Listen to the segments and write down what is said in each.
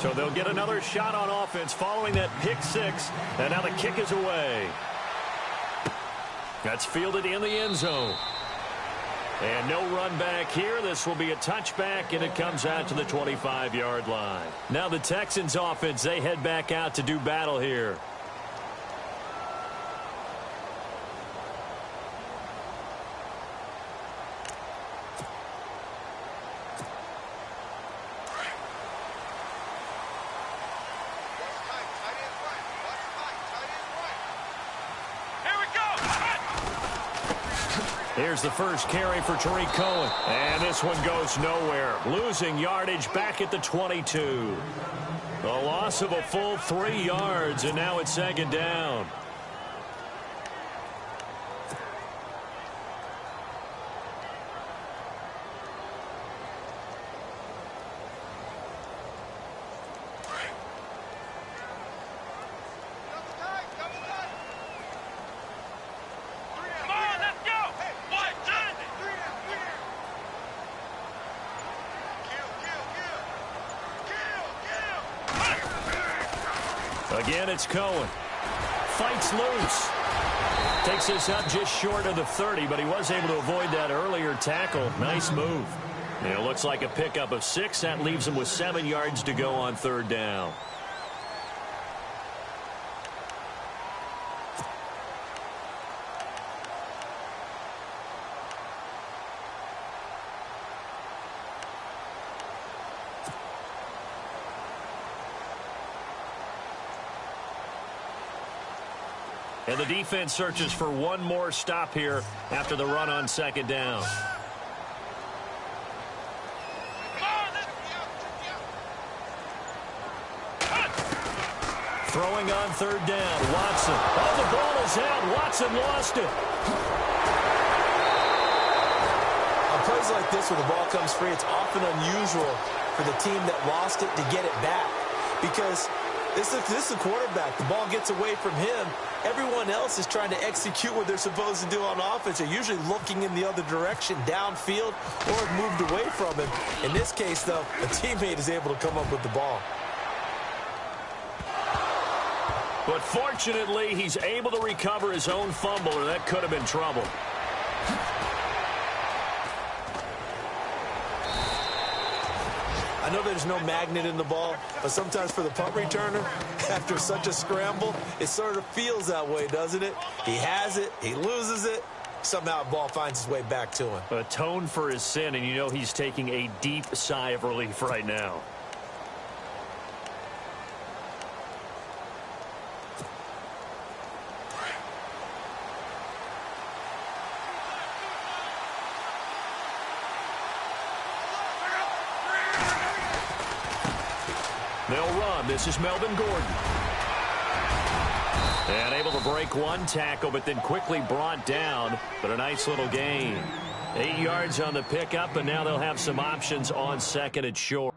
So they'll get another shot on offense following that pick six. And now the kick is away. That's fielded in the end zone. And no run back here. This will be a touchback, and it comes out to the 25-yard line. Now the Texans offense, they head back out to do battle here. Here's the first carry for Tariq Cohen. And this one goes nowhere. Losing yardage back at the 22. A loss of a full 3 yards, and now it's second down. Again, it's Cohen. Fights loose. Takes this up just short of the 30, but he was able to avoid that earlier tackle. Nice move. And it looks like a pickup of 6. That leaves him with 7 yards to go on third down. And the defense searches for one more stop here after the run on second down. Throwing on third down, Watson. Oh, the ball is out. Watson lost it. On plays like this where the ball comes free, it's often unusual for the team that lost it to get it back. Because this is the quarterback. The ball gets away from him. Everyone else is trying to execute what they're supposed to do on offense. They're usually looking in the other direction, downfield, or have moved away from him. In this case, though, a teammate is able to come up with the ball. But fortunately, he's able to recover his own fumble, or that could have been trouble. I know there's no magnet in the ball, but sometimes for the punt returner, after such a scramble, it sort of feels that way, doesn't it? He has it, he loses it, somehow the ball finds its way back to him. Atone for his sin, and you know he's taking a deep sigh of relief right now. They'll run. This is Melvin Gordon. And able to break one tackle, but then quickly brought down. But a nice little gain. 8 yards on the pickup, and now they'll have some options on second and short.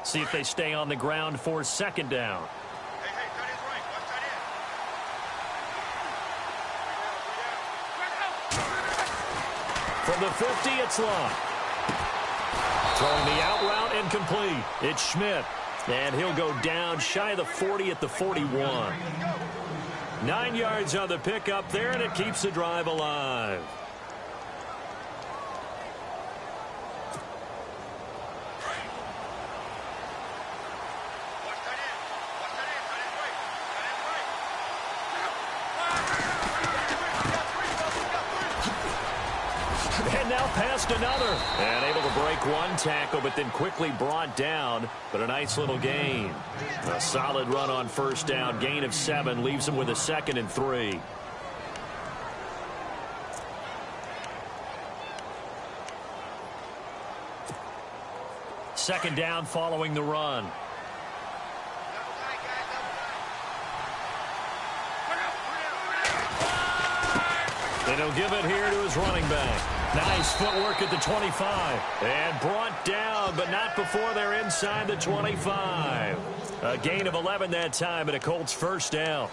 See if they stay on the ground for second down. Hey, tight end right. Watch tight end. From the 50, it's Long. Throwing the out route incomplete. It's Schmidt. And he'll go down shy of the 40 at the 41. 9 yards on the pickup there, and it keeps the drive alive. And now past another. And able to break one tackle, but then quickly brought down. But a nice little gain. A solid run on first down. Gain of 7 leaves him with a 2nd and 3. Second down following the run. And he'll give it here to his running back. Nice footwork at the 25. And brought down, but not before they're inside the 25. A gain of 11 that time, and a Colts first down.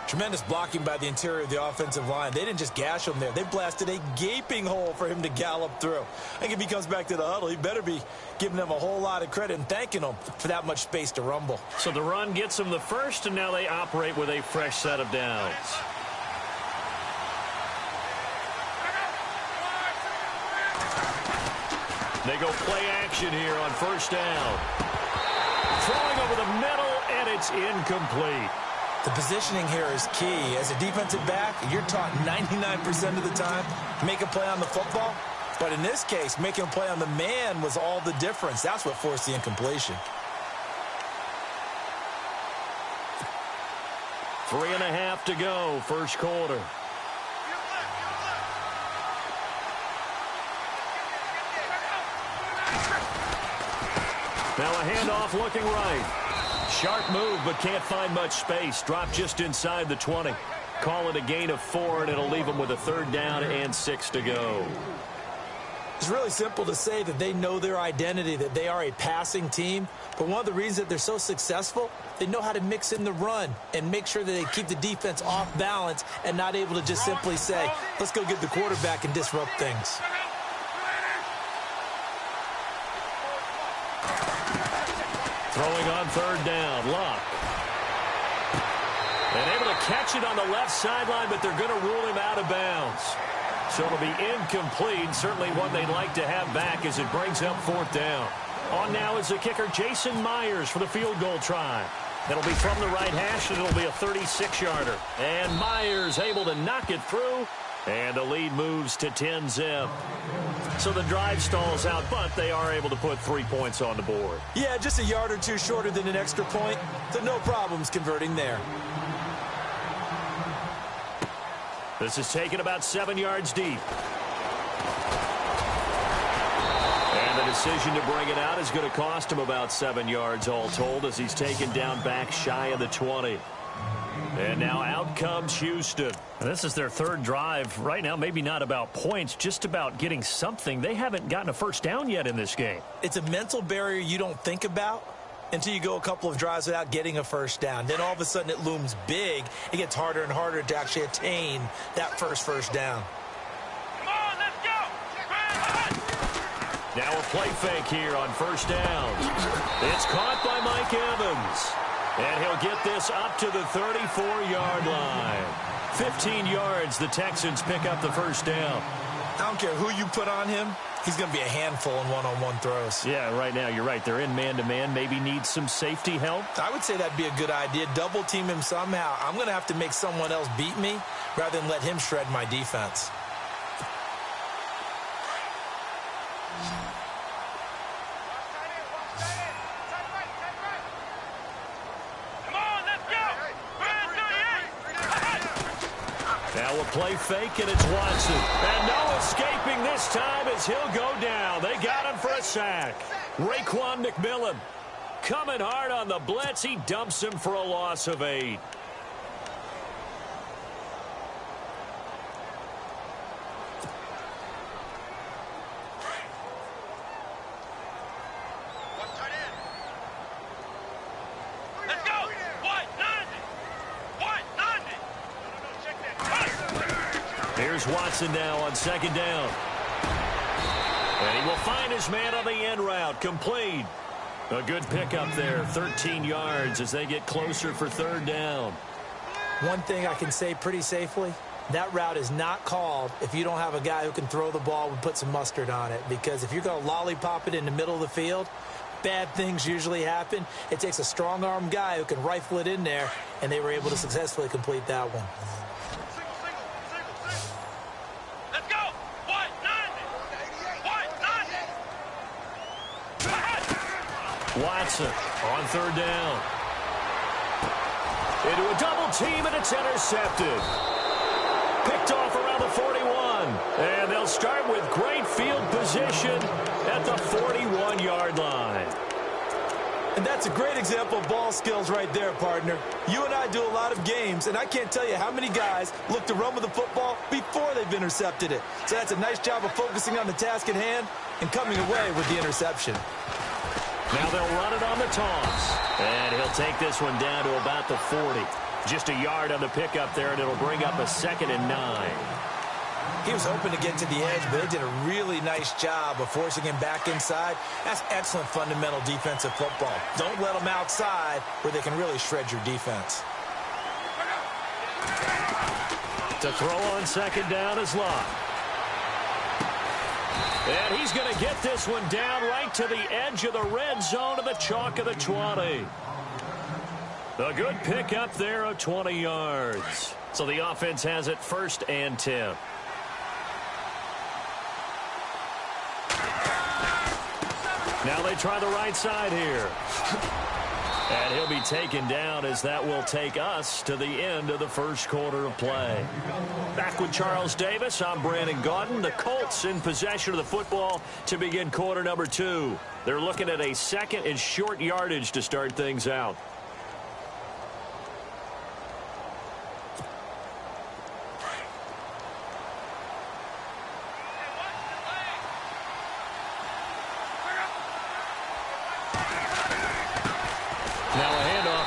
Tremendous blocking by the interior of the offensive line. They didn't just gash him there. They blasted a gaping hole for him to gallop through. I think if he comes back to the huddle, he better be giving them a whole lot of credit and thanking them for that much space to rumble. So the run gets them the first, and now they operate with a fresh set of downs. They go play action here on first down. Throwing over the middle, and it's incomplete. The positioning here is key. As a defensive back, you're taught 99% of the time to make a play on the football. But in this case, making a play on the man was all the difference. That's what forced the incompletion. 3.5 to go, first quarter. Now a handoff looking right. Sharp move, but can't find much space. Dropped just inside the 20. Call it a gain of 4, and it'll leave them with a 3rd down and 6 to go. It's really simple to say that they know their identity, that they are a passing team. But one of the reasons that they're so successful, they know how to mix in the run and make sure that they keep the defense off balance and not able to just simply say, let's go get the quarterback and disrupt things. Throwing on 3rd down, Luck. And able to catch it on the left sideline, but they're going to rule him out of bounds. So it'll be incomplete, certainly one they'd like to have back as it brings up 4th down. On now is the kicker, Jason Myers, for the field goal try. It'll be from the right hash, and it'll be a 36-yarder. And Myers able to knock it through, and the lead moves to 10-zip. So the drive stalls out, but they are able to put 3 points on the board. Yeah, just a yard or two shorter than an extra point, so no problems converting there. This is taken about 7 yards deep. And the decision to bring it out is going to cost him about 7 yards all told as he's taken down back shy of the 20. And now out comes Houston. This is their 3rd drive. Right now, maybe not about points, just about getting something. They haven't gotten a first down yet in this game. It's a mental barrier you don't think about until you go a couple of drives without getting a first down. Then all of a sudden it looms big. It gets harder and harder to actually attain that first down. Come on, let's go! Now a play fake here on first down. It's caught by Mike Evans. And he'll get this up to the 34-yard line. 15 yards, the Texans pick up the first down. I don't care who you put on him. He's going to be a handful in one-on-one throws. Yeah, right now, you're right. They're in man-to-man. Maybe need some safety help. I would say that'd be a good idea. Double team him somehow. I'm going to have to make someone else beat me rather than let him shred my defense. Now a play fake, and it's Watson. And no escaping this time as he'll go down. They got him for a sack. Raekwon McMillan coming hard on the blitz. He dumps him for a loss of 8. Here's Watson now on 2nd down. And he will find his man on the end route. Complete. A good pickup there. 13 yards as they get closer for 3rd down. One thing I can say pretty safely, that route is not called if you don't have a guy who can throw the ball and put some mustard on it. Because if you're going to lollipop it in the middle of the field, bad things usually happen. It takes a strong-arm guy who can rifle it in there, and they were able to successfully complete that one. Watson on third down. Into a double team, and it's intercepted. Picked off around the 41. And they'll start with great field position at the 41-yard line. And that's a great example of ball skills right there, partner. You and I do a lot of games, and I can't tell you how many guys look to run with the football before they've intercepted it. So that's a nice job of focusing on the task at hand and coming away with the interception. Now they'll run it on the toss. And he'll take this one down to about the 40. Just a yard on the pickup there, and it'll bring up a 2nd and 9. He was hoping to get to the edge, but they did a really nice job of forcing him back inside. That's excellent fundamental defensive football. Don't let them outside where they can really shred your defense. To throw on 2nd down is Locke. And he's going to get this one down right to the edge of the red zone of the chalk of the 20. A good pickup there of 20 yards. So the offense has it 1st and 10. Now they try the right side here. And he'll be taken down as that will take us to the end of the first quarter of play. Back with Charles Davis, I'm Brandon Gaudin. The Colts in possession of the football to begin quarter number 2. They're looking at a 2nd and short yardage to start things out.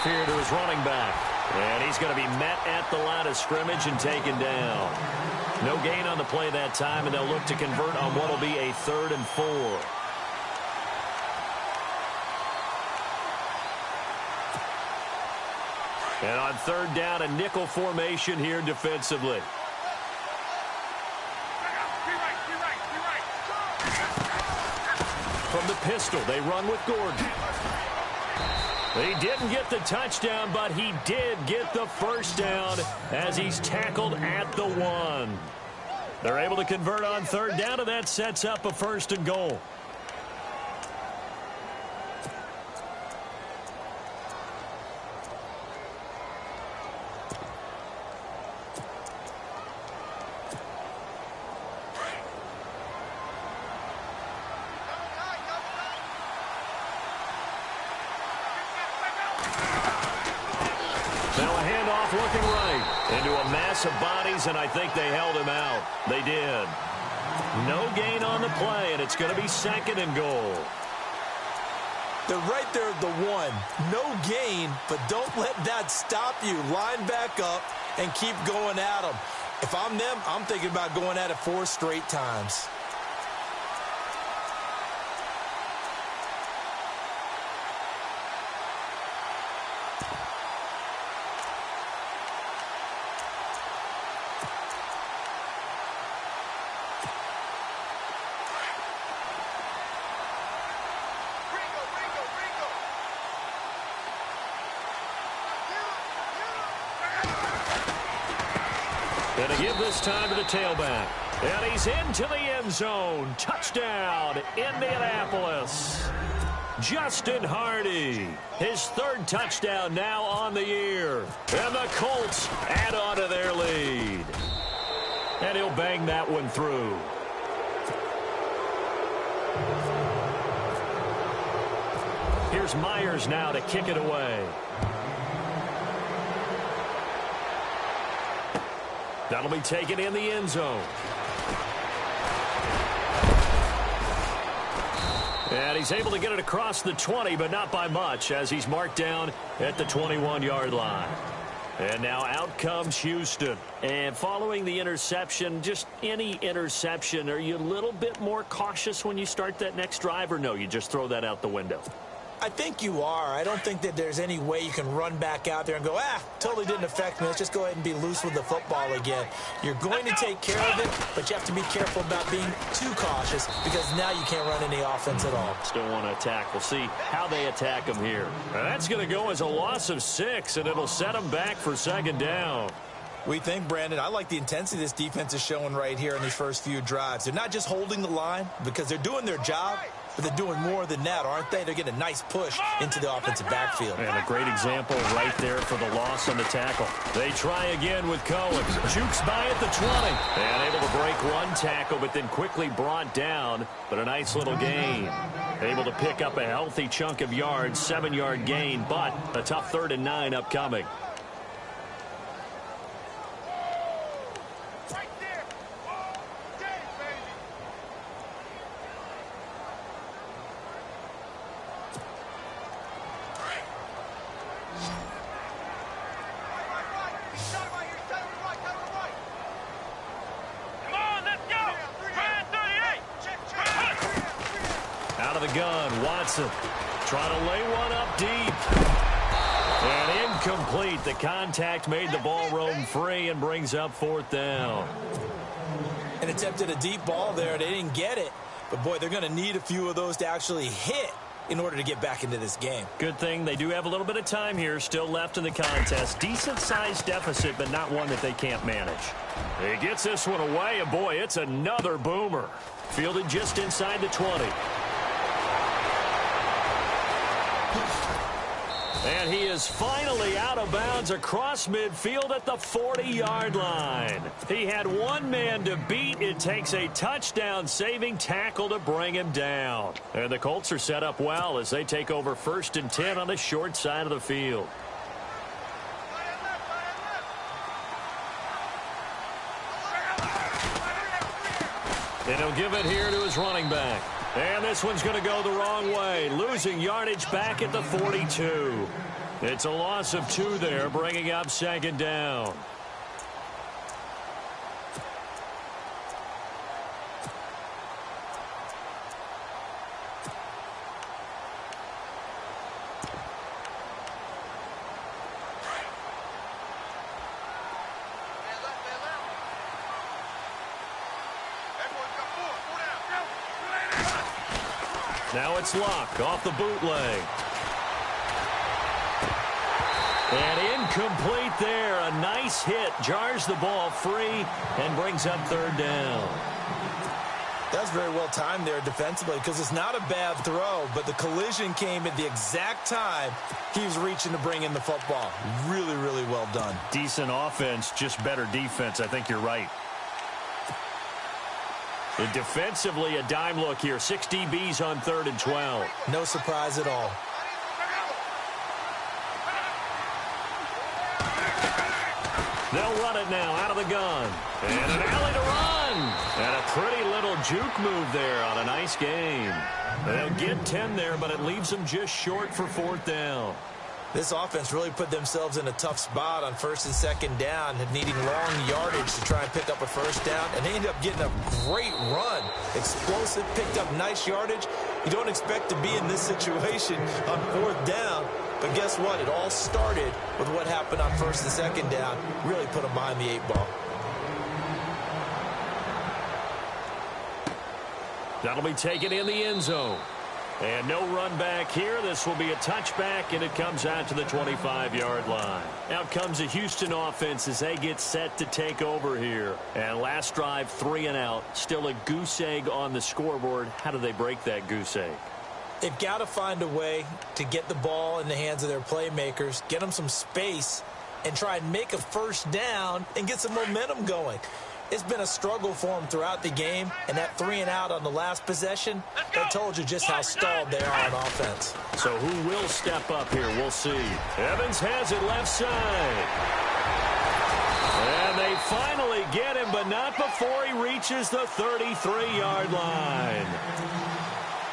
Here to his running back. And he's going to be met at the line of scrimmage and taken down. No gain on the play that time, and they'll look to convert on what will be a 3rd and 4. And on 3rd down, a nickel formation here defensively. From the pistol, they run with Gordon. He didn't get the touchdown, but he did get the first down as he's tackled at the 1. They're able to convert on 3rd down, and that sets up a 1st and goal. Looking right into a mass of bodies, and I think they held him out. They did. No gain on the play, and it's going to be 2nd and goal. They're right there at the 1. No gain, but don't let that stop you. Line back up and keep going at them. If I'm them, I'm thinking about going at it 4 straight times. And to give this time to the tailback. And he's into the end zone. Touchdown, Indianapolis. Justin Hardy, his 3rd touchdown now on the year. And the Colts add on to their lead. And he'll bang that one through. Here's Myers now to kick it away. That'll be taken in the end zone. And he's able to get it across the 20, but not by much, as he's marked down at the 21-yard line. And now out comes Houston. And following the interception, just any interception, are you a little bit more cautious when you start that next drive, or no, you just throw that out the window? I think you are. I don't think that there's any way you can run back out there and go, totally didn't affect me. Let's just go ahead and be loose with the football again. You're going to take care of it, but you have to be careful about being too cautious because now you can't run any offense at all. Still want to attack. We'll see how they attack them here. And that's going to go as a loss of 6, and it'll set them back for 2nd down. What do you think, Brandon? I like the intensity this defense is showing right here in these first few drives. They're not just holding the line because they're doing their job, but they're doing more than that, aren't they? They're getting a nice push into the offensive backfield. And a great example right there for the loss on the tackle. They try again with Cohen. Jukes by at the 20. And able to break one tackle, but then quickly brought down. But a nice little gain. Able to pick up a healthy chunk of yards, 7-yard gain, but a tough 3rd and 9 upcoming. Out of the gun, Watson trying to lay one up deep. And incomplete. The contact made the ball roam free and brings up 4th down. And attempted a deep ball there. They didn't get it. But, boy, they're going to need a few of those to actually hit in order to get back into this game. Good thing they do have a little bit of time here still left in the contest. Decent-sized deficit, but not one that they can't manage. He gets this one away, and, boy, it's another boomer. Fielded just inside the 20. And he is finally out of bounds across midfield at the 40-yard line. He had one man to beat. It takes a touchdown-saving tackle to bring him down. And the Colts are set up well as they take over 1st and 10 on the short side of the field. And he'll give it here to his running back. And this one's going to go the wrong way, losing yardage back at the 42. It's a loss of 2 there, bringing up 2nd down. Now it's Luck off the bootleg. And incomplete there. A nice hit. Jars the ball free and brings up 3rd down. That's very well timed there defensively because it's not a bad throw, but the collision came at the exact time he was reaching to bring in the football. Really, really well done. Decent offense, just better defense. I think you're right. And defensively, a dime look here. 6 DBs on 3rd and 12. No surprise at all. They'll run it now out of the gun. And an alley to run. And a pretty little juke move there on a nice game. They'll get 10 there, but it leaves them just short for 4th down. This offense really put themselves in a tough spot on 1st and 2nd down, needing long yardage to try and pick up a 1st down, and they ended up getting a great run. Explosive, picked up nice yardage. You don't expect to be in this situation on 4th down, but guess what? It all started with what happened on 1st and 2nd down. Really put them behind the 8 ball. That'll be taken in the end zone. And no run back here. This will be a touchback, and it comes out to the 25-yard line. Out comes the Houston offense as they get set to take over here. And last drive, 3 and out. Still a goose egg on the scoreboard. How do they break that goose egg? They've got to find a way to get the ball in the hands of their playmakers, get them some space, and try and make a 1st down and get some momentum going. It's been a struggle for them throughout the game, and that 3 and out on the last possession, that told you just how stalled they are on offense. So who will step up here? We'll see. Evans has it left side. And they finally get him, but not before he reaches the 33-yard line.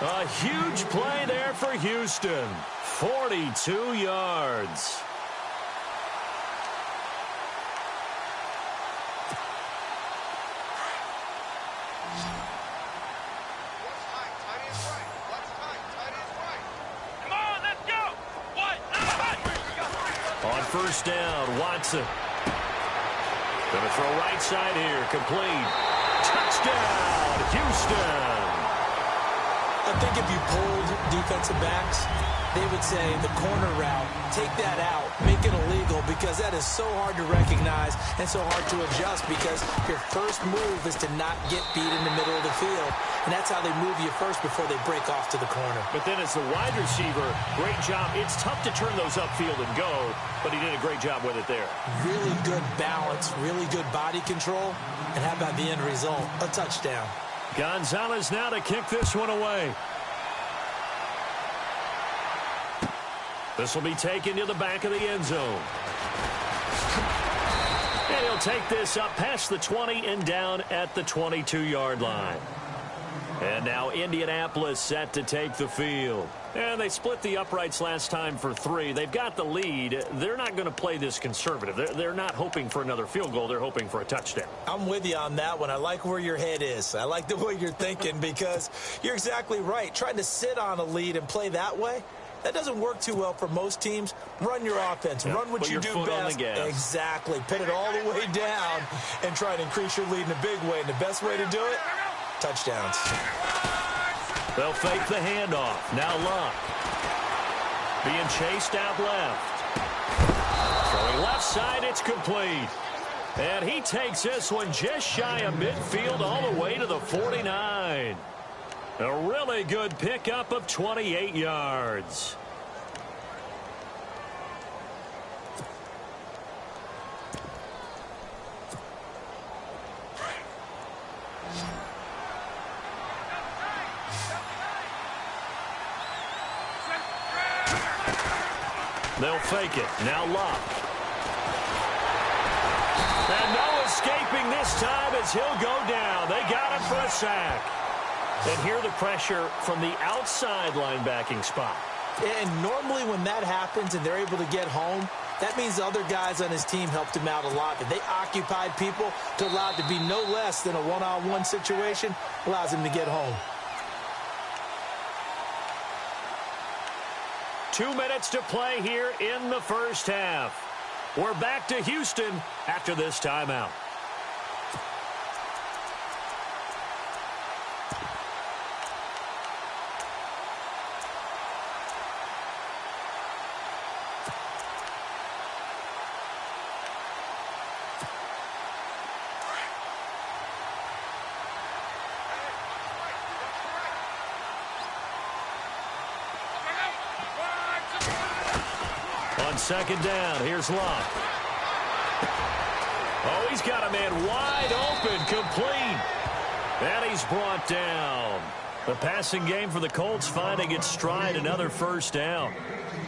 A huge play there for Houston. 42 yards. On 1st down, Watson. Going to throw right side here. Complete. Touchdown, Houston. A think if you polled defensive backs, they would say the corner route, take that out, make it illegal, because that is so hard to recognize and so hard to adjust, because your first move is to not get beat in the middle of the field, and that's how they move you first before they break off to the corner. But then as the wide receiver, great job. It's tough to turn those upfield and go, but he did a great job with it there. Really good balance, really good body control, and how about the end result? A touchdown. Gonzalez now to kick this one away. This will be taken to the back of the end zone. And he'll take this up past the 20 and down at the 22-yard line. And now Indianapolis set to take the field. And they split the uprights last time for 3. They've got the lead. They're not going to play this conservative. They're not hoping for another field goal. They're hoping for a touchdown. I'm with you on that one. I like where your head is. I like the way you're thinking, because you're exactly right. Trying to sit on a lead and play that way, that doesn't work too well for most teams. Run your offense. Yep. Run what Put you your do foot on best. the gas. Exactly. Put it all the way down and try and increase your lead in a big way. And the best way to do it, touchdowns. They'll fake the handoff. Now Luck. Being chased out left. Throwing left side, it's complete. And he takes this one just shy of midfield all the way to the 49. A really good pickup of 28 yards. They'll fake it. Now Luck. And no escaping this time as he'll go down. They got him for a sack. And here the pressure from the outside linebacking spot. And normally when that happens and they're able to get home, that means the other guys on his team helped him out a lot. That they occupied people to allow it to be no less than a one-on-one situation, allows him to get home. 2 minutes to play here in the first half. We're back to Houston after this timeout. On second down, here's Luck. Oh, he's got a man wide open, complete. And he's brought down. The passing game for the Colts finding its stride, another first down.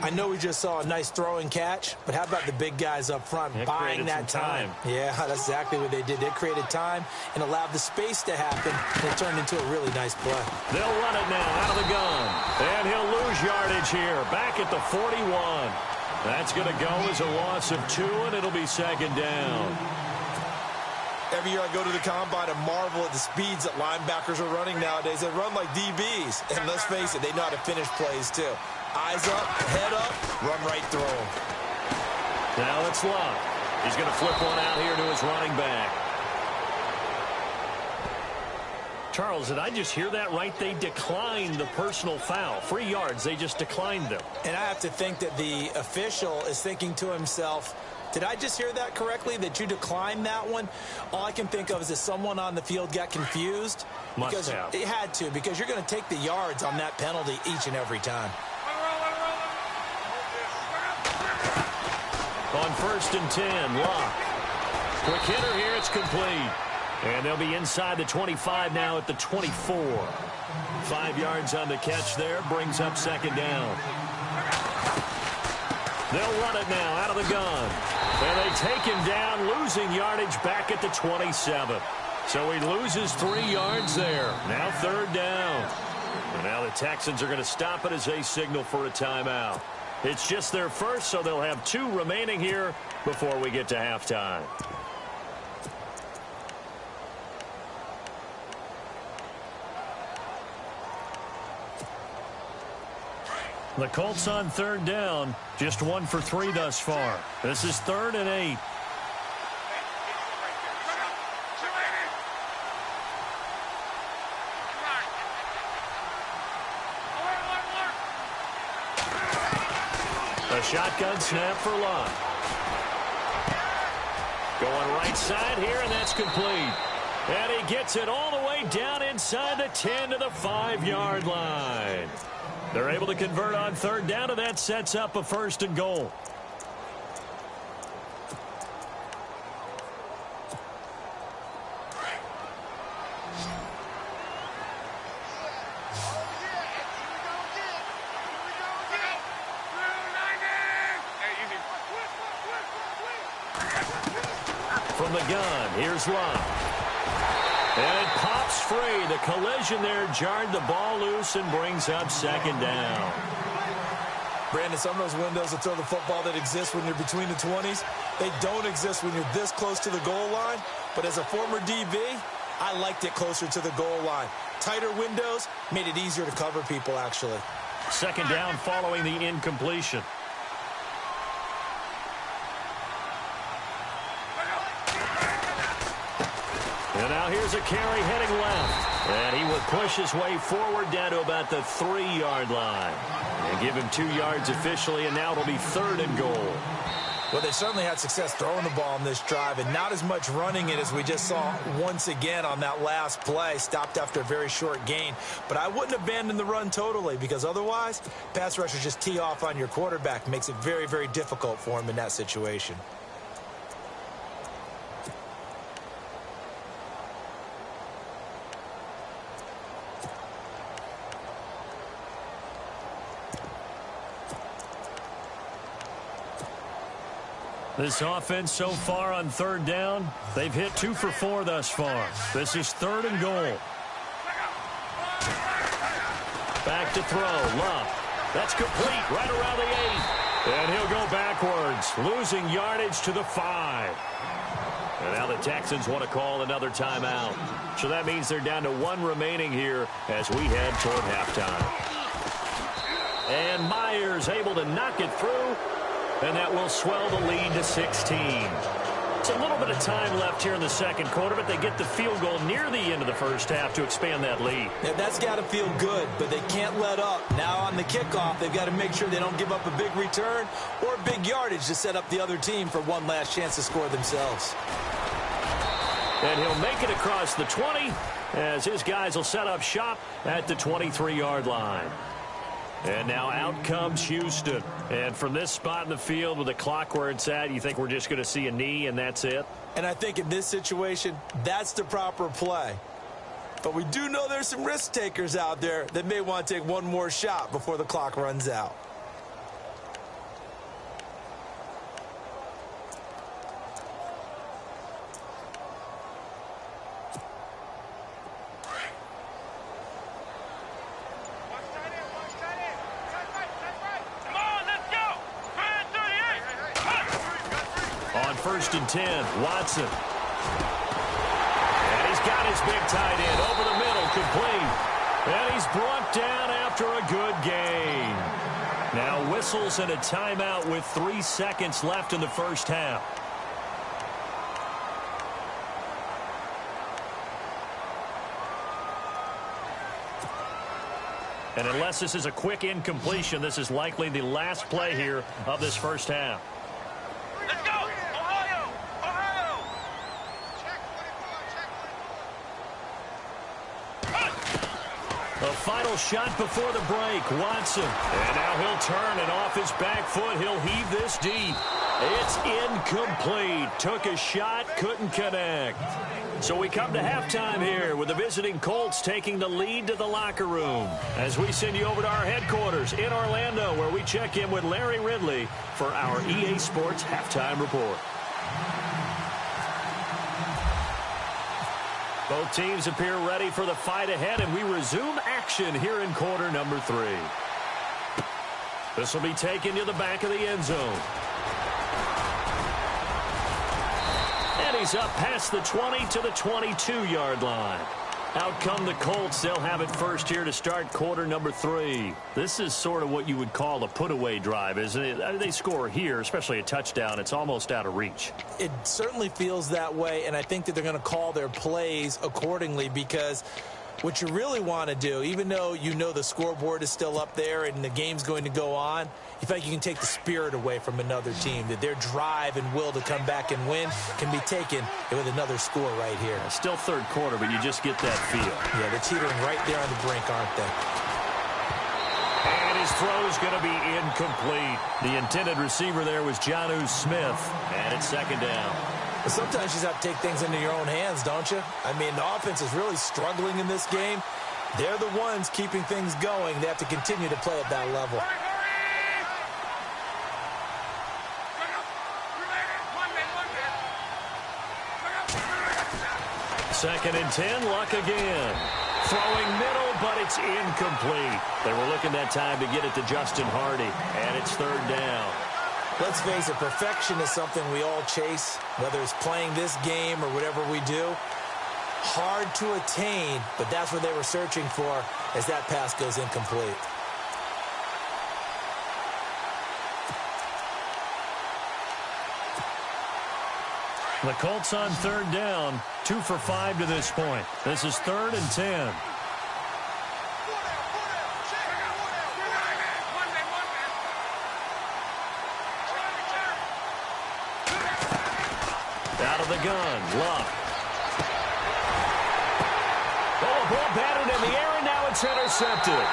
I know we just saw a nice throw and catch, but how about the big guys up front buying that time? Yeah, that's exactly what they did. They created time and allowed the space to happen, and it turned into a really nice play. They'll run it now out of the gun. And he'll lose yardage here, back at the 41. That's going to go as a loss of 2, and it'll be second down. Every year I go to the combine and marvel at the speeds that linebackers are running nowadays. They run like DBs. And let's face it, they know how to finish plays too. Eyes up, head up, run right through them. Now it's Luck. He's going to flip one out here to his running back. Charles, did I just hear that right? They declined the personal foul. 3 yards, they just declined them. And I have to think that the official is thinking to himself, did I just hear that correctly, that you declined that one? All I can think of is that someone on the field got confused. Must have. It had to, because you're going to take the yards on that penalty each and every time. On 1st and 10, Luck. Quick hitter here, it's complete. And they'll be inside the 25 now at the 24. 5 yards on the catch there, brings up second down. They'll run it now out of the gun. And they take him down, losing yardage back at the 27. So he loses 3 yards there. Now third down. And now the Texans are going to stop it as they signal for a timeout. It's just their first, so they'll have 2 remaining here before we get to halftime. The Colts on third down, just 1 for 3 thus far. This is 3rd and 8. A shotgun snap for Lott. Going right side here, and that's complete. And he gets it all the way down inside the 10 to the 5-yard line. They're able to convert on third down, and that sets up a 1st and goal. From the gun, here's Lott. And it pops free. The collision there jarred the ball loose and brings up 2nd down. Brandon, some of those windows that throw the football that exist when you're between the 20s, they don't exist when you're this close to the goal line. But as a former DB, I liked it closer to the goal line. Tighter windows made it easier to cover people, actually. 2nd down following the incompletion. And now here's a carry heading left. And he will push his way forward down to about the 3-yard line. And give him 2 yards officially, and now it'll be 3rd and goal. Well, they certainly had success throwing the ball on this drive, and not as much running it as we just saw once again on that last play. Stopped after a very short gain. But I wouldn't abandon the run totally, because otherwise, pass rushers just tee off on your quarterback. Makes it very, very difficult for him in that situation. This offense so far on 3rd down, they've hit 2 for 4 thus far. This is 3rd and goal. Back to throw, Lott. That's complete right around the 8. And he'll go backwards, losing yardage to the 5. And now the Texans want to call another timeout. So that means they're down to 1 remaining here as we head toward halftime. And Myers able to knock it through. And that will swell the lead to 16. It's a little bit of time left here in the 2nd quarter, but they get the field goal near the end of the 1st half to expand that lead. Yeah, that's got to feel good, but they can't let up. Now on the kickoff, they've got to make sure they don't give up a big return or big yardage to set up the other team for one last chance to score themselves. And he'll make it across the 20 as his guys will set up shop at the 23-yard line. And now out comes Houston. And from this spot in the field with the clock where it's at, you think we're just going to see a knee and that's it? And I think in this situation, that's the proper play. But we do know there's some risk takers out there that may want to take one more shot before the clock runs out. On 1st and 10, Watson. And he's got his big tight end over the middle, complete. And he's brought down after a good gain. Now whistles and a timeout with 3 seconds left in the 1st half. And unless this is a quick incompletion, this is likely the last play here of this 1st half. Let's go! Ohio! Ohio! A final shot before the break. Watson. And now he'll turn, and off his back foot, he'll heave this deep. It's incomplete. Took a shot, couldn't connect. So we come to halftime here with the visiting Colts taking the lead to the locker room as we send you over to our headquarters in Orlando, where we check in with Larry Ridley for our EA Sports Halftime Report. Both teams appear ready for the fight ahead, and we resume action here in quarter number 3. This will be taken to the back of the end zone. And he's up past the 20 to the 22-yard line. Out come the Colts. They'll have it first here to start quarter number 3. This is sort of what you would call a put-away drive, isn't it? They score here, especially a touchdown. It's almost out of reach. It certainly feels that way, and I think that they're going to call their plays accordingly because What you really want to do, even though you know the scoreboard is still up there and the game's going to go on, you feel like you can take the spirit away from another team, that their drive and will to come back and win can be taken with another score right here. Still third quarter, but you just get that feel. Yeah, they're teetering right there on the brink, aren't they? And his throw is going to be incomplete. The intended receiver there was Jonnu Smith, and it's second down. But sometimes you just have to take things into your own hands, don't you? I mean, the offense is really struggling in this game. They're the ones keeping things going. They have to continue to play at that level. Second and 10, Luck again. Throwing middle, but it's incomplete. They were looking that time to get it to Justin Hardy, and it's third down. Let's face it, perfection is something we all chase, whether it's playing this game or whatever we do. Hard to attain, but that's what they were searching for as that pass goes incomplete. The Colts on third down, 2 for 5 to this point. This is third and 10. Out of the gun, Luck. Oh, ball batted in the air, and now it's intercepted.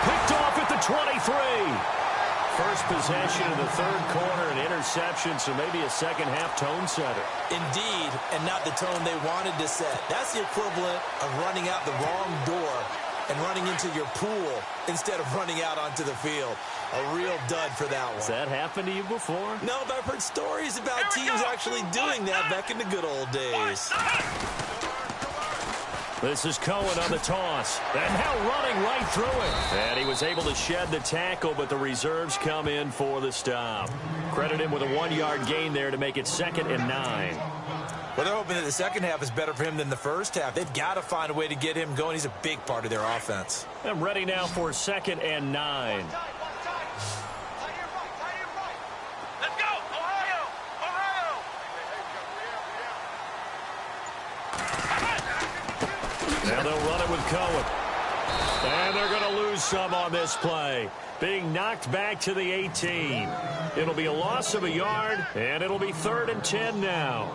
Picked off at the 23. First possession of the third quarter, an interception, so maybe a second-half tone setter. Indeed, and not the tone they wanted to set. That's the equivalent of running out the wrong door and running into your pool instead of running out onto the field. A real dud for that one. Has that happened to you before? No, but I've heard stories about teams actually doing that back in the good old days. This is Cohen on the toss. And now running right through it. And he was able to shed the tackle, but the reserves come in for the stop. Credit him with a 1-yard gain there to make it 2nd and 9. Well, they're hoping that the second half is better for him than the first half. They've got to find a way to get him going. He's a big part of their offense. And ready now for 2nd and 9. Let's go, Ohio! Ohio! Now they'll run it with Cohen. And they're going to lose some on this play. Being knocked back to the 18. It'll be a loss of a yard, and it'll be 3rd and 10 now.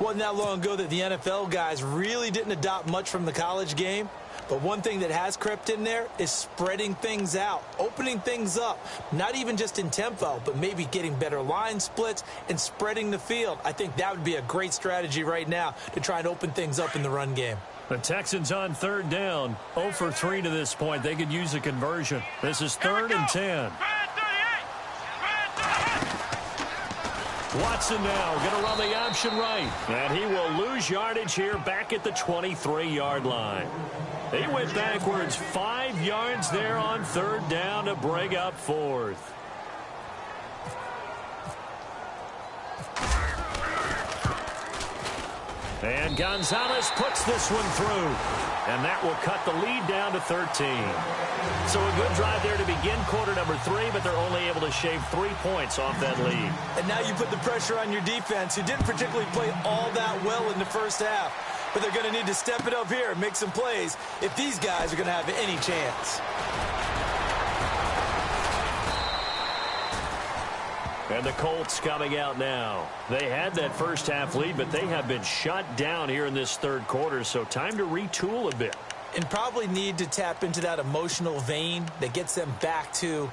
Wasn't that long ago that the NFL guys really didn't adopt much from the college game. But one thing that has crept in there is spreading things out, opening things up, not even just in tempo, but maybe getting better line splits and spreading the field. I think that would be a great strategy right now to try and open things up in the run game. The Texans on third down, 0 for 3 to this point. They could use a conversion. This is 3rd and 10. Watson now going to run the option right. And he will lose yardage here back at the 23-yard line. He went backwards 5 yards there on third down to bring up 4th. And Gonzalez puts this one through. And that will cut the lead down to 13. So a good drive there to begin quarter number 3, but they're only able to shave 3 points off that lead. And now you put the pressure on your defense, who didn't particularly play all that well in the first half. But they're going to need to step it up here and make some plays if these guys are going to have any chance. And the Colts coming out now. They had that first half lead, but they have been shut down here in this third quarter, so time to retool a bit. And probably need to tap into that emotional vein that gets them back to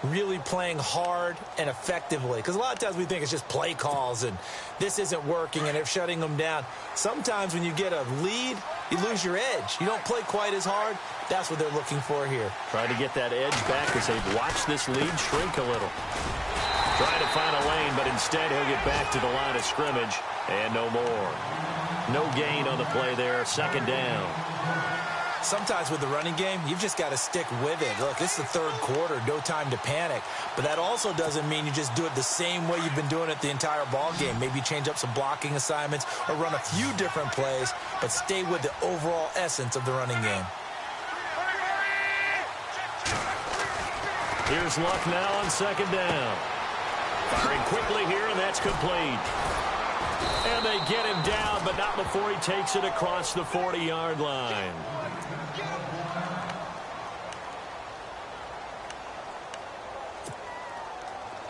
really playing hard and effectively. Because a lot of times we think it's just play calls and this isn't working and it's shutting them down. Sometimes when you get a lead, you lose your edge. You don't play quite as hard. That's what they're looking for here. Trying to get that edge back as they've watched this lead shrink a little. Trying to find a lane, but instead he'll get back to the line of scrimmage and no more. No gain on the play there. 2nd down. Sometimes with the running game, you've just got to stick with it. Look, this is the third quarter, no time to panic. But that also doesn't mean you just do it the same way you've been doing it the entire ball game. Maybe change up some blocking assignments or run a few different plays, but stay with the overall essence of the running game. Here's Luck now on 2nd down. Firing quickly here, and that's complete. And they get him down, but not before he takes it across the 40-yard line.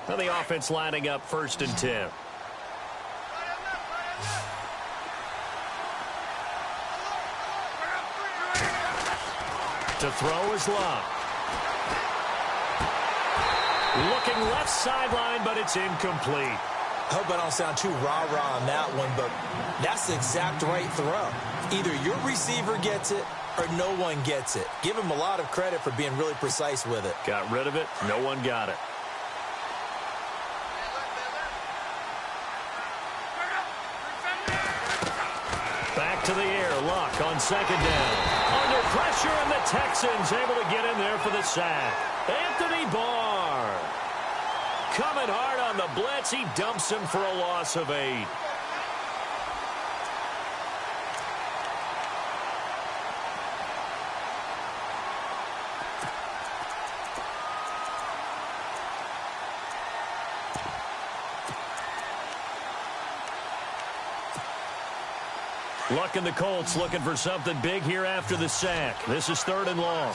Now the offense lining up 1st and 10. To throw is Love. Looking left sideline, but it's incomplete. I hope I don't sound too rah-rah on that one, but that's the exact right throw. Either your receiver gets it or no one gets it. Give him a lot of credit for being really precise with it. Got rid of it. No one got it. Back to the air. Luck on 2nd down. Under pressure, and the Texans able to get in there for the sack. Anthony Barr. Coming hard on the blitz. He dumps him for a loss of 8. Luck and the Colts looking for something big here after the sack. This is 3rd and long.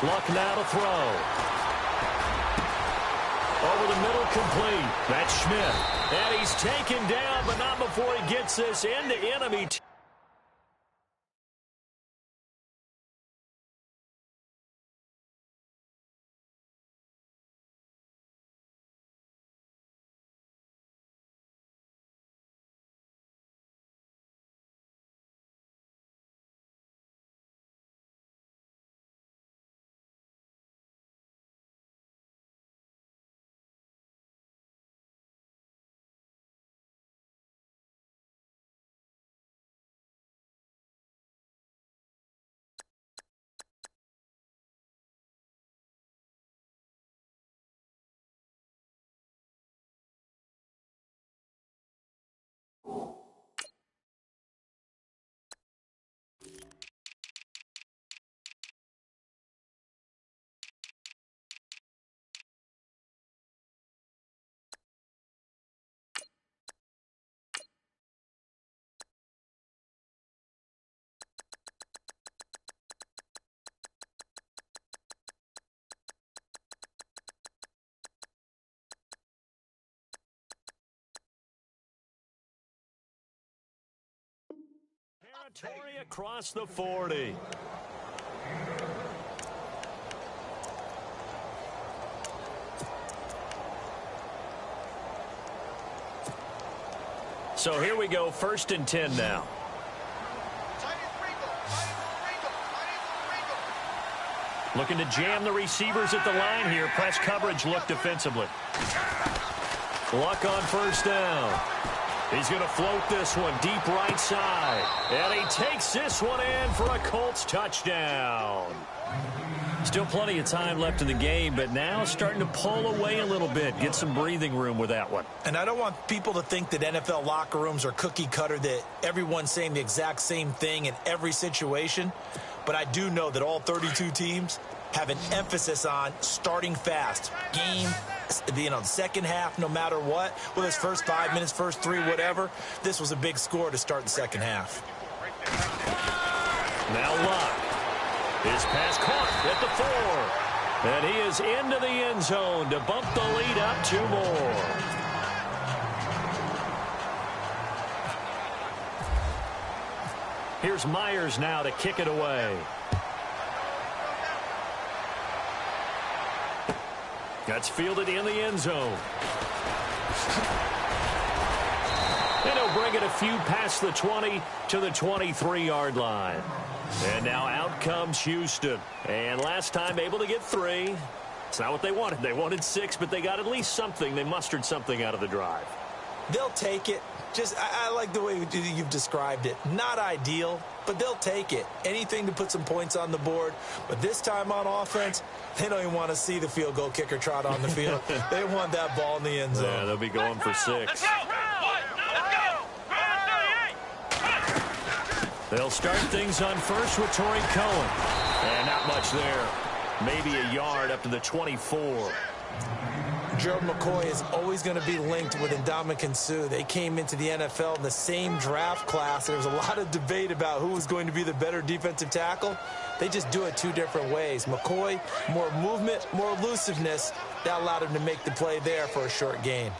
Luck now to throw. Over the middle, complete. That's Schmidt. And he's taken down, but not before he gets this into enemy. Territory across the 40. So here we go, 1st and 10 now. Looking to jam the receivers at the line here. Press coverage look defensively. Luck on 1st down. He's going to float this one deep right side. And he takes this one in for a Colts touchdown. Still plenty of time left in the game, but now starting to pull away a little bit. Get some breathing room with that one. And I don't want people to think that NFL locker rooms are cookie cutter, that everyone's saying the exact same thing in every situation. But I do know that all 32 teams have an emphasis on starting fast. Game, the second half, no matter what. Whether it's first 5 minutes, first 3, whatever. This was a big score to start the second half. Now Luck. His pass caught at the 4. And he is into the end zone to bump the lead up 2 more. Here's Myers now to kick it away. That's fielded in the end zone. And he'll bring it a few past the 20 to the 23-yard line. And now out comes Houston. And last time able to get 3. It's not what they wanted. They wanted 6, but they got at least something. They mustered something out of the drive. They'll take it. I like the way you've described it. Not ideal, but they'll take it. Anything to put some points on the board. But this time on offense, they don't even want to see the field goal kicker trot on the field. They want that ball in the end zone. Yeah, they'll be going for 6. Let's go! They'll start things on first with Torrey Cohen. And not much there. Maybe a yard up to the 24. Gerald McCoy is always going to be linked with Ndamukong Suh. They came into the NFL in the same draft class. There was a lot of debate about who was going to be the better defensive tackle. They just do it two different ways. McCoy, more movement, more elusiveness. That allowed him to make the play there for a short gain.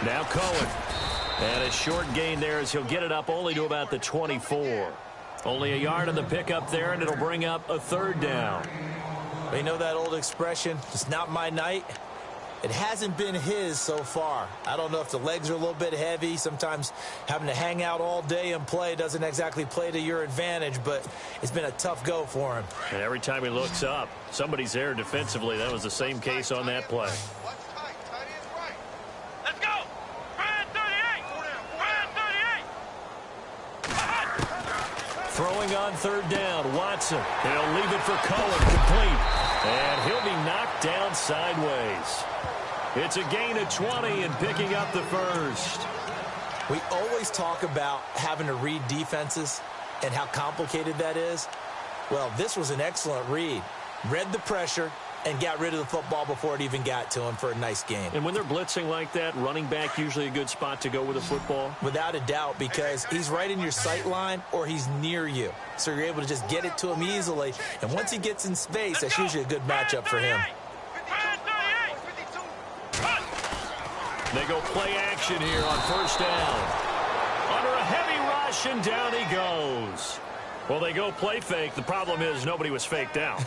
Now Cohen. And a short gain there as he'll get it up only to about the 24. Only a yard on the pickup there, and it'll bring up a third down. You know that old expression, it's not my night? It hasn't been his so far. I don't know if the legs are a little bit heavy. Sometimes having to hang out all day and play doesn't exactly play to your advantage, but it's been a tough go for him. And every time he looks up, somebody's there defensively. That was the same case on that play. Let's go! Brand 38! Brand 38! Throwing on third down, Watson. He'll leave it for Cohen, complete. And he'll be knocked down sideways. It's a gain of 20 and picking up the first. We always talk about having to read defenses and how complicated that is. Well, this was an excellent read. Read the pressure and got rid of the football before it even got to him for a nice gain. And when they're blitzing like that, running back usually a good spot to go with a football? Without a doubt, because he's right in your sight line or he's near you. So you're able to just get it to him easily. And once he gets in space, that's usually a good matchup for him. They go play action here on first down. Under a heavy rush, and down he goes. Well, they go play fake. The problem is nobody was faked out.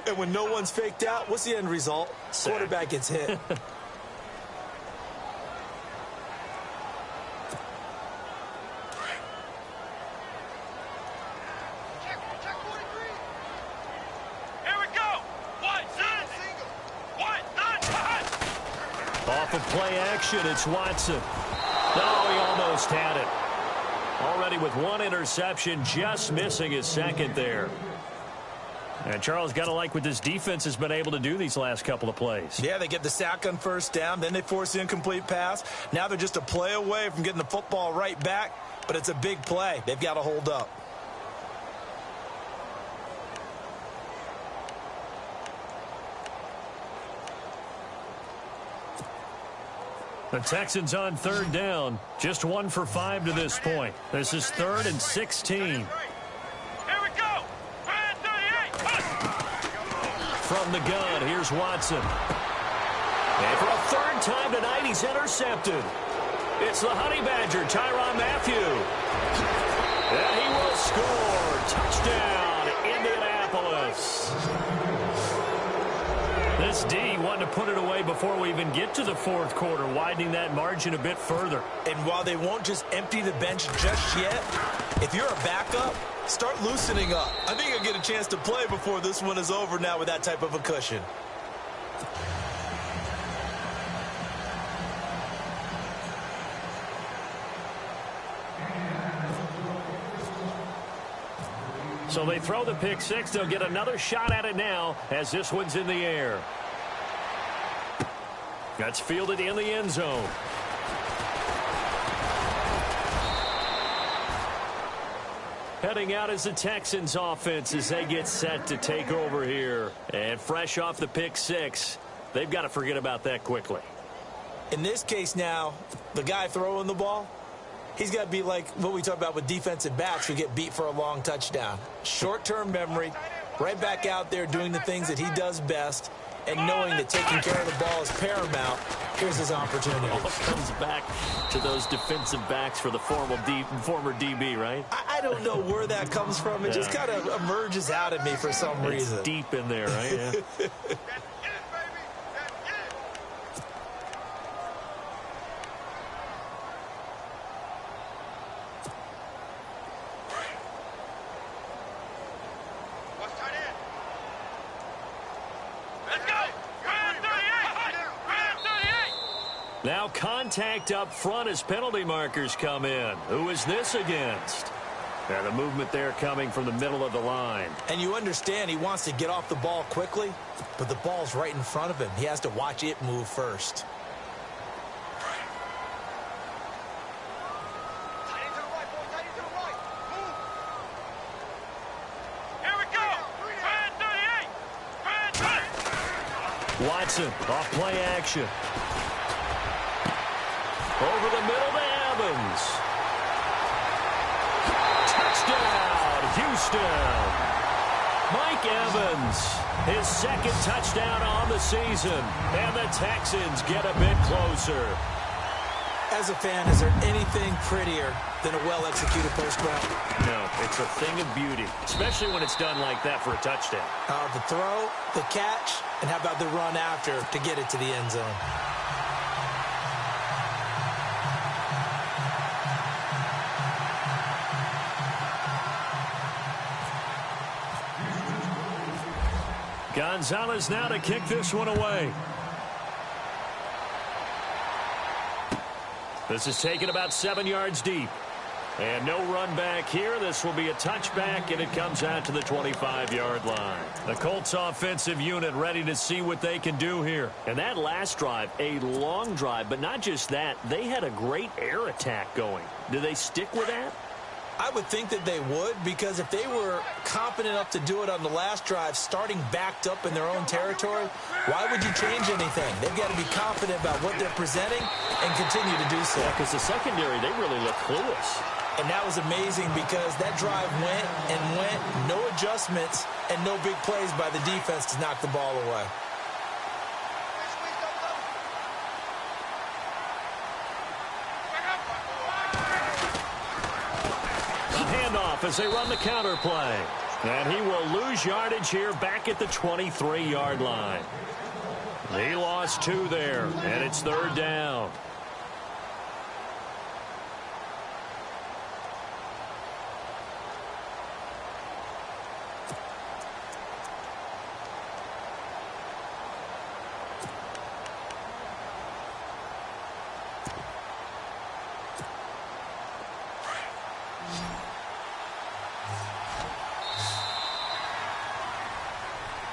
And when no one's faked out, what's the end result? Sack. Quarterback gets hit. Here we go! Off of play action, it's Watson. Oh, he almost had it. Already with one interception, just missing his second there. And Charles, got to like what this defense has been able to do these last couple of plays. Yeah, they get the sack on first down, then they force the incomplete pass. Now they're just a play away from getting the football right back, but it's a big play. They've got to hold up. The Texans on third down, just 1 for 5 to this point. This is 3rd and 16. Here we go! Brand 38! From the gun, here's Watson. And for a third time tonight, he's intercepted. It's the Honey Badger, Tyrann Mathieu. And he will score. Touchdown, Indianapolis. This D wanted to put it away before we even get to the fourth quarter, widening that margin a bit further. And while they won't just empty the bench just yet, if you're a backup, start loosening up. I think you'll get a chance to play before this one is over now with that type of a cushion. So they throw the pick six. They'll get another shot at it now as this one's in the air. That's fielded in the end zone. Heading out is the Texans offense as they get set to take over here. And fresh off the pick six, they've got to forget about that quickly. In this case now, the guy throwing the ball, he's got to be like what we talk about with defensive backs who get beat for a long touchdown. Short-term memory, right back out there doing the things that he does best, and knowing that taking care of the ball is paramount. Here's his opportunity. It all comes back to those defensive backs for the former DB, right? I don't know where that comes from. It just kind of emerges out of me for some reason. It's deep in there, right? Yeah. Now contact up front as penalty markers come in. Who is this against? Yeah, the movement there coming from the middle of the line. And you understand he wants to get off the ball quickly, but the ball's right in front of him. He has to watch it move first. Watson off play action. Over the middle to Evans. Touchdown, Houston. Mike Evans, his second touchdown on the season. And the Texans get a bit closer. As a fan, is there anything prettier than a well-executed post route? No, it's a thing of beauty, especially when it's done like that for a touchdown. The throw, the catch, and how about the run after to get it to the end zone? Gonzalez now to kick this one away. This is taken about 7 yards deep. And no run back here. This will be a touchback, and it comes out to the 25-yard line. The Colts offensive unit ready to see what they can do here. And that last drive, a long drive, but not just that. They had a great air attack going. Do they stick with that? I would think that they would, because if they were competent enough to do it on the last drive, starting backed up in their own territory, why would you change anything? They've got to be confident about what they're presenting and continue to do so. Yeah, because the secondary, they really look clueless. And that was amazing because that drive went and went, no adjustments, and no big plays by the defense to knock the ball away. As they run the counter play. And he will lose yardage here back at the 23-yard line. He lost 2 there, and it's 3rd down.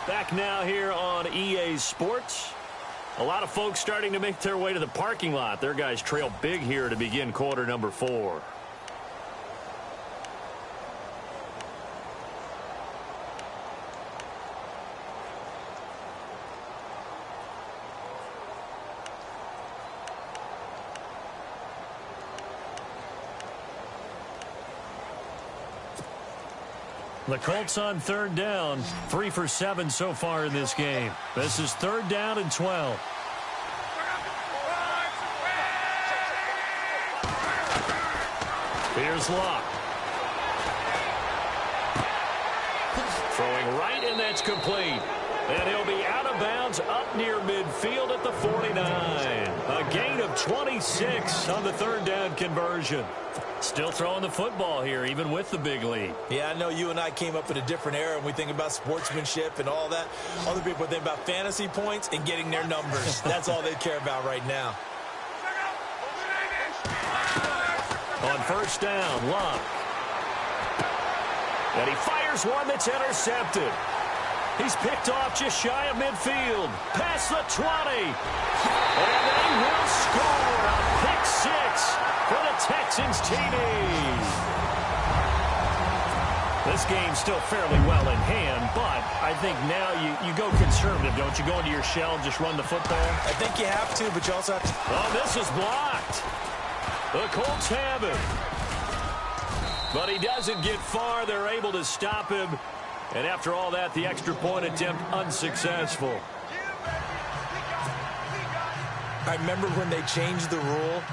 Back now here on EA Sports. A lot of folks starting to make their way to the parking lot. Their guys trail big here to begin quarter number 4. The Colts on 3rd down, 3 for 7 so far in this game. This is 3rd down and 12. Here's Luck. Throwing right, and that's complete. And he'll be out of bounds up near midfield at the 49. A gain of 26 on the 3rd down conversion. Still throwing the football here, even with the big lead. Yeah, I know you and I came up in a different era, and we think about sportsmanship and all that. Other people think about fantasy points and getting their numbers. That's all they care about right now. On 1st down, Luck. And he fires one that's intercepted. He's picked off just shy of midfield. Past the 20. And they will score a pick 6 for the Texans TD. This game's still fairly well in hand, but I think now you go conservative, don't you? Go into your shell and just run the football? I think you have to, but you also have to. Oh, this is blocked. The Colts have it. But he doesn't get far. They're able to stop him. And after all that, the extra point attempt unsuccessful. I remember when they changed the rule,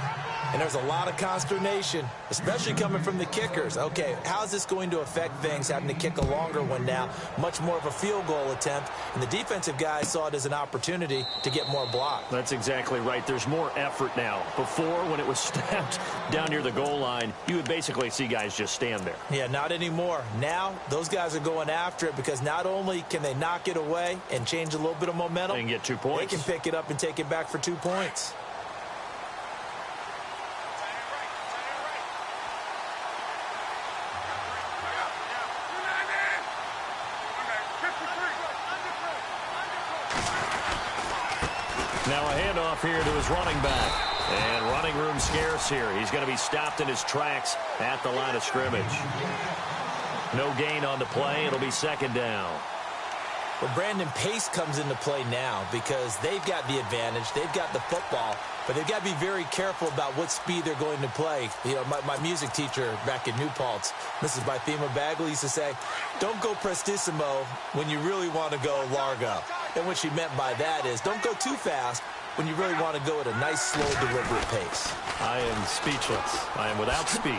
and there was a lot of consternation, especially coming from the kickers. Okay, how's this going to affect things, having to kick a longer one now? Much more of a field goal attempt, and the defensive guys saw it as an opportunity to get more block. That's exactly right. There's more effort now. Before, when it was snapped down near the goal line, you would basically see guys just stand there. Yeah, not anymore. Now, those guys are going after it because not only can they knock it away and change a little bit of momentum, and get 2 points. They can pick it up and take it back for 2 points. Now a handoff here to his running back. And running room scarce here. He's going to be stopped in his tracks at the line of scrimmage. No gain on the play. It'll be 2nd down. Well, Brandon, pace comes into play now because they've got the advantage. They've got the football, but they've got to be very careful about what speed they're going to play. You know, my music teacher back in New Paltz, Mrs. Bythema Bagley, used to say, don't go prestissimo when you really want to go largo. And what she meant by that is don't go too fast when you really want to go at a nice, slow, deliberate pace. I am speechless. I am without speech.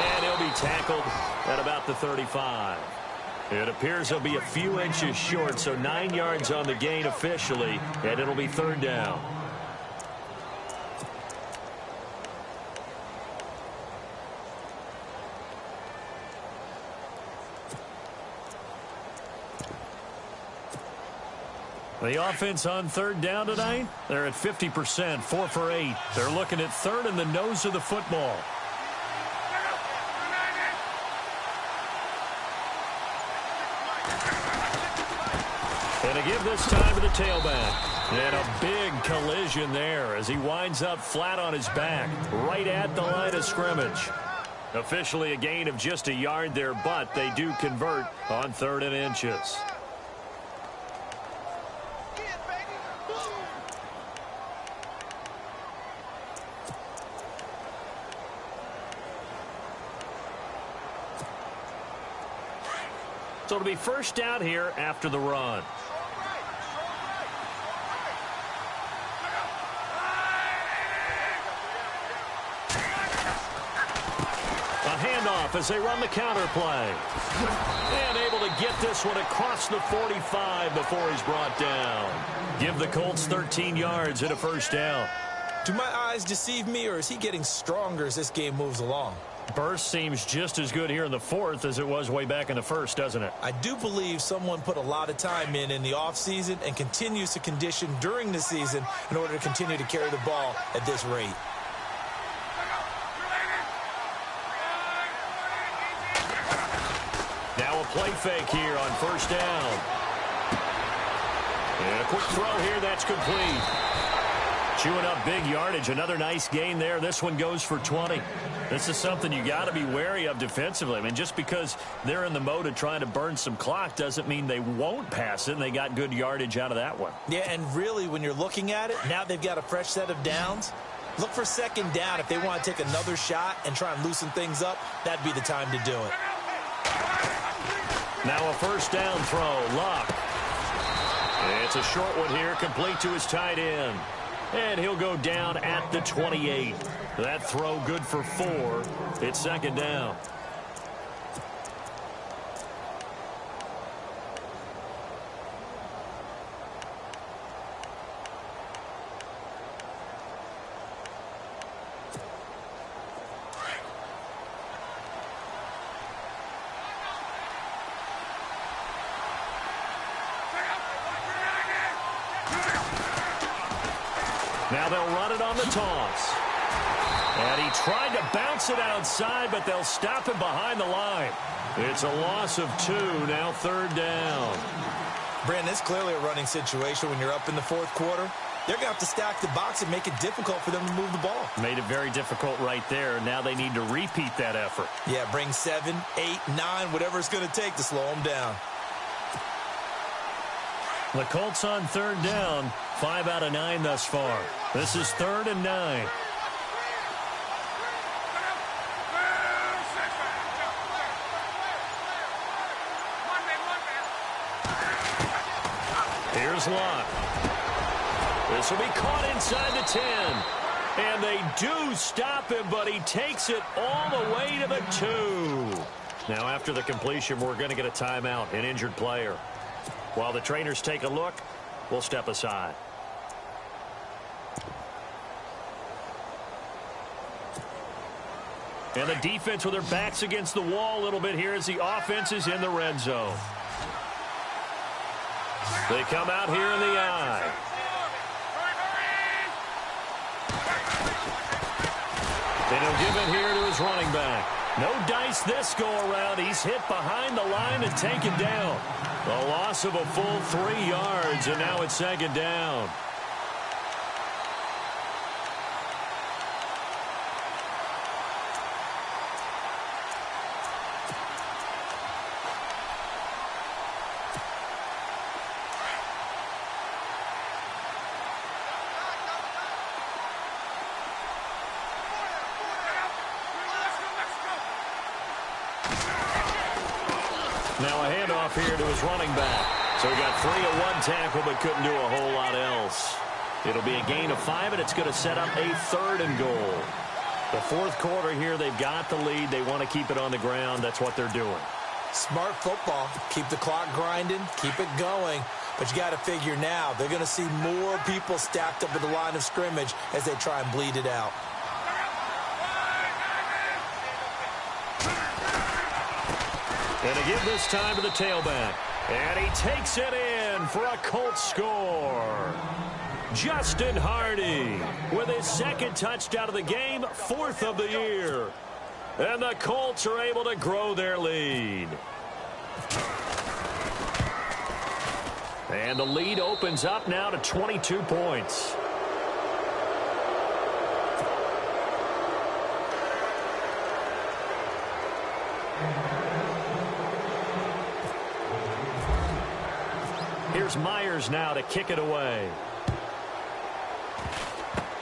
And he'll be tackled at about the 35. It appears he'll be a few inches short, so 9 yards on the gain officially, and it'll be third down. The offense on third down tonight, they're at 50%, 4 for 8. They're looking at third in the nose of the football. And a give this time to the tailback. And a big collision there as he winds up flat on his back, right at the line of scrimmage. Officially a gain of just a yard there, but they do convert on 3rd and inches. So it'll be first down here after the run. A handoff as they run the counter play. And able to get this one across the 45 before he's brought down. Give the Colts 13 yards and a first down. Do my eyes deceive me, or is he getting stronger as this game moves along? Burst seems just as good here in the 4th as it was way back in the 1st, doesn't it? I do believe someone put a lot of time in the offseason and continues to condition during the season in order to continue to carry the ball at this rate. Now a play fake here on first down. And a quick throw here, that's complete. Chewing up big yardage, another nice gain there. This one goes for 20. This is something you got to be wary of defensively. I mean, just because they're in the mode of trying to burn some clock doesn't mean they won't pass it, and they got good yardage out of that one. Yeah, and really, when you're looking at it, now they've got a fresh set of downs. Look for second down. If they want to take another shot and try and loosen things up, that'd be the time to do it. Now a first down throw, Luck. It's a short one here, complete to his tight end. And he'll go down at the 28. That throw good for 4. It's second down. Now they'll run it on the toss. And he tried to bounce it outside, but they'll stop him behind the line. It's a loss of 2, now third down. Brandon, it's clearly a running situation when you're up in the 4th quarter. They're going to have to stack the box and make it difficult for them to move the ball. Made it very difficult right there. Now they need to repeat that effort. Yeah, bring 7, 8, 9, whatever it's going to take to slow them down. The Colts on third down, 5 out of 9 thus far. This is 3rd and 9. Here's Lott. This will be caught inside the 10. And they do stop him, but he takes it all the way to the 2. Now after the completion, we're going to get a timeout, an injured player. While the trainers take a look, we'll step aside. And the defense with their backs against the wall a little bit here as the offense is in the red zone. They come out here in the eye. And he'll give it here to his running back. No dice this go around. He's hit behind the line and taken down. A loss of a full 3 yards, and now it's second down. Now a handoff here to his running back. So he got 3 at one tackle, but couldn't do a whole lot else. It'll be a gain of 5, and it's going to set up a 3rd and goal. The fourth quarter here, they've got the lead. They want to keep it on the ground. That's what they're doing. Smart football. Keep the clock grinding. Keep it going. But you got to figure now, they're going to see more people stacked up at the line of scrimmage as they try and bleed it out. And to give this time to the tailback. And he takes it in for a Colts score. Justin Hardy with his 2nd touchdown of the game, 4th of the year. And the Colts are able to grow their lead. And the lead opens up now to 22 points. Here's Myers now to kick it away.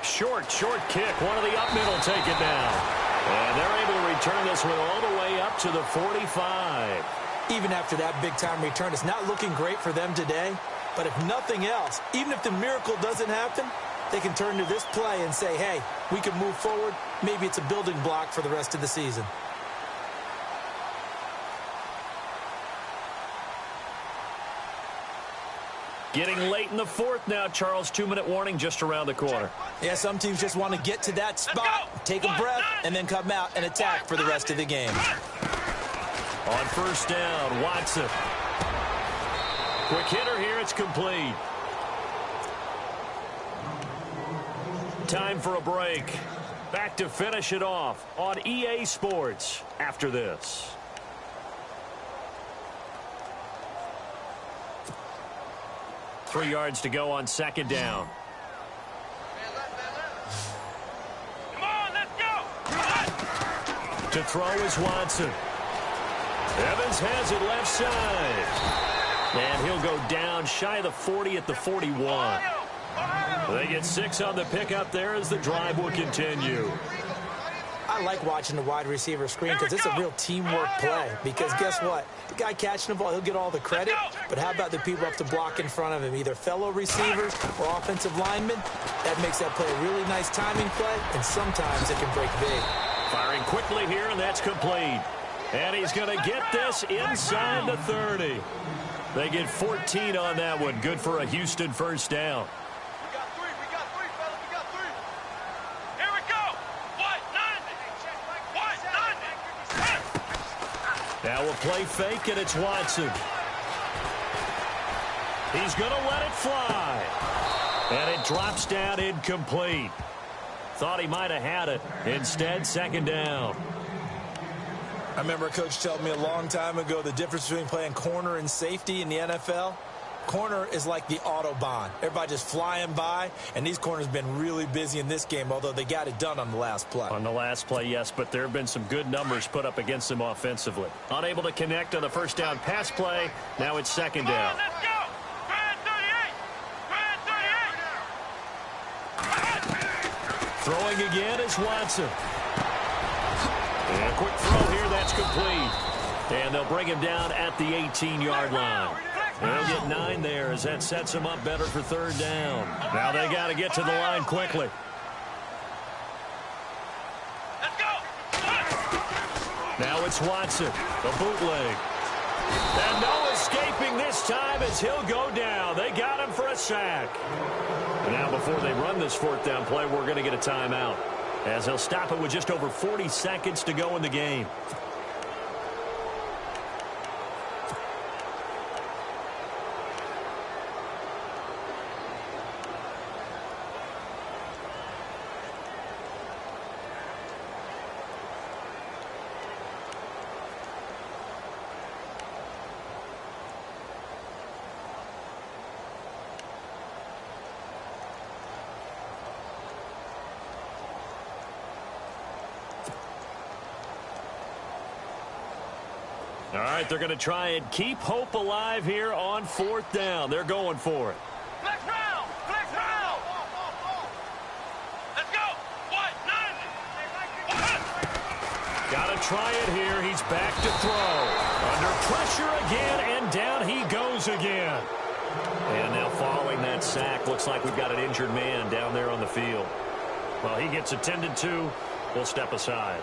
Short kick. One of the up middle take it down. And they're able to return this one all the way up to the 45. Even after that big-time return, it's not looking great for them today. But if nothing else, even if the miracle doesn't happen, they can turn to this play and say, hey, we can move forward. Maybe it's a building block for the rest of the season. Getting late in the fourth now, Charles. 2-minute warning just around the corner. Yeah, some teams just want to get to that spot, take a breath, and then come out and attack for the rest of the game. On first down, Watson. Quick hitter here, it's complete. Time for a break. Back to finish it off on EA Sports after this. Three yards to go on second down. Come on, let's go. To throw is Watson. Evans has it left side. And he'll go down shy of the 40 at the 41. They get 6 on the pickup there as the drive will continue. I like watching the wide receiver screen because it's a real teamwork play. Because guess what? The guy catching the ball, he'll get all the credit. But how about the people up to block in front of him? Either fellow receivers or offensive linemen. That makes that play a really nice timing play. And sometimes it can break big. Firing quickly here, and that's complete. And he's going to get this inside the 30. They get 14 on that one. Good for a Houston first down. We got three, fellas. We got 3. Here we go. What? 90. Now a play fake, and it's Watson. He's going to let it fly. And it drops down incomplete. Thought he might have had it. Instead, second down. I remember a coach told me a long time ago the difference between playing corner and safety in the NFL. Corner is like the Autobahn. Everybody just flying by, and these corners have been really busy in this game, although they got it done on the last play. On the last play, yes, but there have been some good numbers put up against them offensively. Unable to connect on the first down pass play. Now it's second down. Let's go. Grand 38. Throwing again is Watson. And a quick throw here, that's complete. And they'll bring him down at the 18-yard line. They'll get 9 there as that sets them up better for third down. Now they got to get to the line quickly. Let's go. Now it's Watson, the bootleg. And no escaping this time as he'll go down. They got him for a sack. Now before they run this fourth down play, we're going to get a timeout, as he'll stop it with just over 40 seconds to go in the game. All right, they're going to try and keep hope alive here on fourth down. They're going for it. Flex round. Flex round. Let's go. What? 90. Got to try it here. He's back to throw. Under Pressure again, and down he goes again. And now following that sack, looks like we've got an injured man down there on the field. Well, he gets attended to. We'll step aside.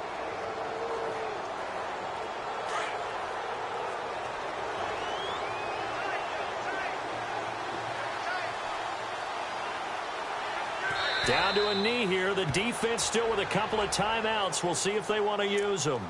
Down to a knee here. The defense still with a couple of timeouts. We'll see if they want to use them.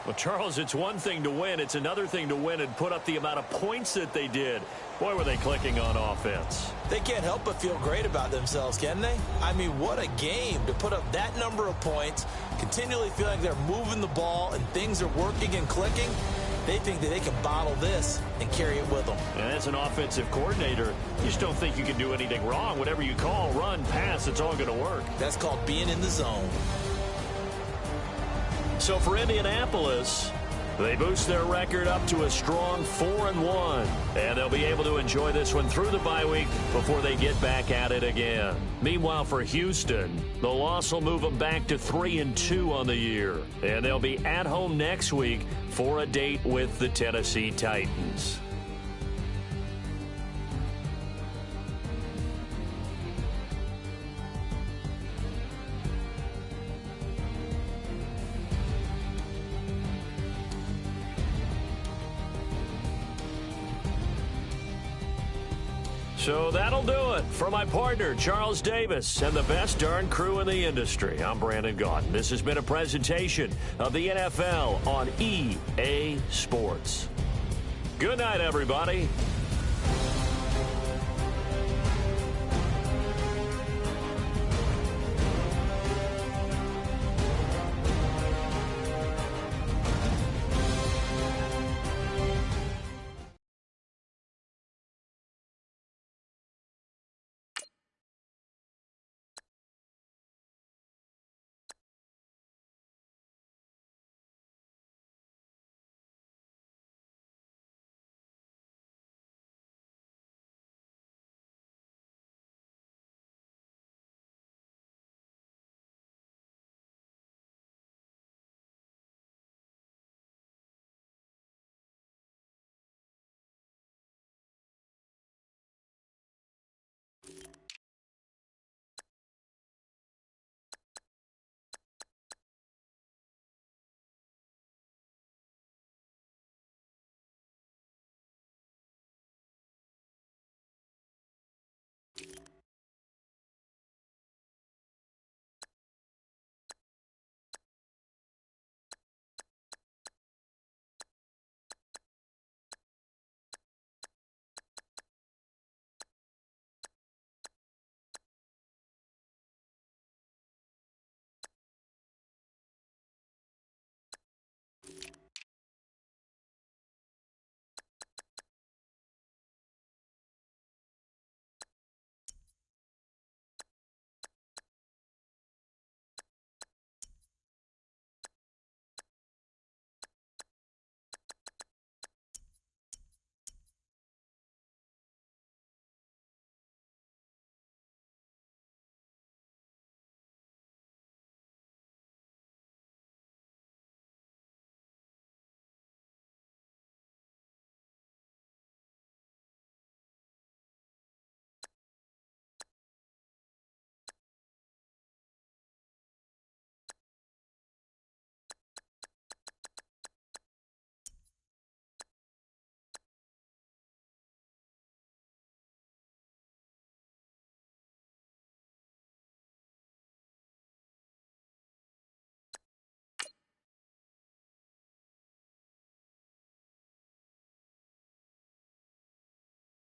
Well, Charles, it's one thing to win. It's another thing to win and put up the amount of points that they did. Boy, were they clicking on offense. They can't help but feel great about themselves, can they? I mean, what a game to put up that number of points, continually feel like they're moving the ball and things are working and clicking. They think that they can bottle this and carry it with them. And as an offensive coordinator, you just don't think you can do anything wrong. Whatever you call, run, pass, it's all going to work. That's called being in the zone. So for Indianapolis, they boost their record up to a strong 4-1. And they'll be able to enjoy this one through the bye week before they get back at it again. Meanwhile, for Houston, the loss will move them back to 3-2 on the year. And they'll be at home next week for a date with the Tennessee Titans. So that'll do it. For my partner, Charles Davis, and the best darn crew in the industry, I'm Brandon Gaudin. This has been a presentation of the NFL on EA Sports. Good night, everybody.